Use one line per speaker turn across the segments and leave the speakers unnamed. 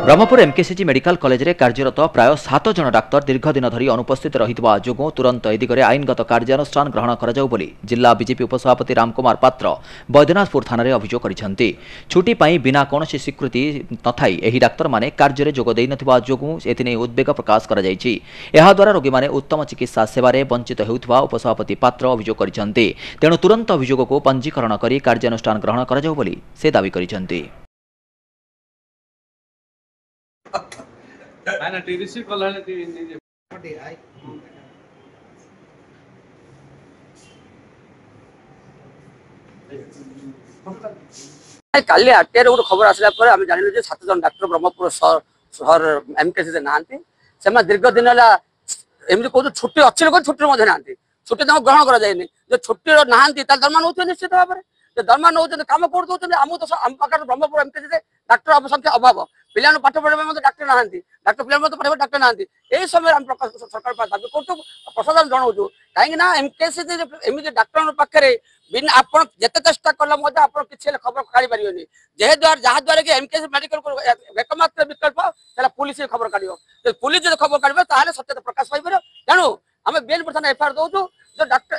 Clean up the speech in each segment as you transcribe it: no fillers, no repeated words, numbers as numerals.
Brahmapur MKCG medical college रे कार्यरत प्राय 7 जन डाक्तर दीर्घ दिन धरी अनुपस्थित रहितबा जोगु तुरंत ए दिगरे आईनगत कार्यानुष्ठान ग्रहण करा जाउ बोली जिला बीजेपी उपसभापति रामकुमार पात्र बैद्यनाथपुर थाना रे अभियोग करिसेंती। छुट्टी पई बिना कोनोसी स्वीकृति नथाई एही डाक्तर माने कार्य रे जोग देइ नथिबा जोगु एथिने उद्वेग प्रकाश करा जायछि। एहा द्वारा रोगी माने उत्तम चिकित्सा सेवा रे वंचित हेउथबा उपसभापति पात्र अभियोग करिसेंती। तेणु तुरंत अभियोग को पंजीकरण करी कार्यानुष्ठान ग्रहण करा जाउ बोली से दाबी करिसेंती।
काली आरटीआई गोटे खबर आसला आम जान 7 जन डाक्टर ब्रह्मपुर सहर एमकेसी ना दीर्घ दिन एमती कौन छुट्टी अच्छी लोग छुट्टी ना छुट्टी ग्रहण कराए जो छुट्टी ना दरमा नौ निश्चित भाव में दरमा नौ कम कर दौरान आम तो आम पाखे ब्रह्मपुर एमकेसी डाक्टर संख्या अभाव पिला पाठ पढ़ाई डाक्टर ना डाक्टर पिला पढ़ाई डाक्टर ना यही समय सरकार दाबी कर प्रशासन जनाऊँ कहीं एमकेसी एमती डाक्तर पाखे बिना आप जिते चेष्टा कला किसी खबर काढ़ी पारे जहाद्वारा कि एमकेसी मेडिकल एकमात्र विकल्प पुलिस खबर काढ़ पुलिस जो खबर काढ़ सत्यता प्रकाश पाइपर तेणु आम बीएनपुर थाना एफआईआर दौचु जो डाक्टर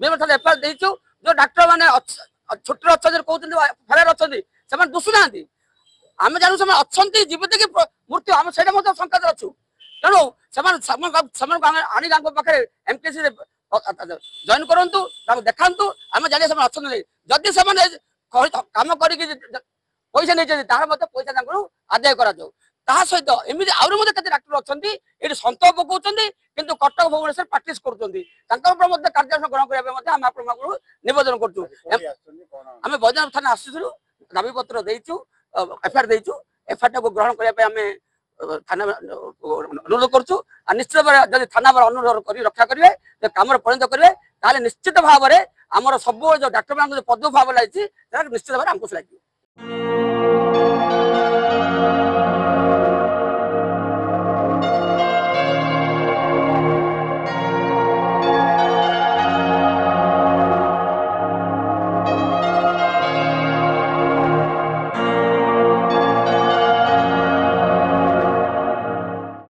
बीएनपुर थाना एफआईआर देचु जो डाक्टर मैंने छुट्टी अच्छा कहते फेरार अच्छा दुषुना आम जानू से अच्छा जीवित कि मृत्यु आम से शंका अच्छु तेणु आनी पाखे एमकेसी जॉइन करंतु देखांतु आम जाने अच्छा जदि से कम कर पैसा नहीं तार पैसा आदाय कर सहित एमती आहरी डाक्टर अच्छा ये सन्त पकाउं किंतु कटक भुवनेश्वर प्राक्ट कर कार्यानुष्ठान ग्रहण करने निवेदन करें बैद्यनाथ थाना आसू दाबी पत्र देचु एफआईआर देचु एफआईआर को ग्रहण करने थाना अनुरोध करुँ निश्चित भाव थाना अनुरोध कर रक्षा करेंगे कम परिणत करेंगे निश्चित भाव में आमर सब जो डाक्टर मान पद भाव लगी निश्चित भाव आमको लगे।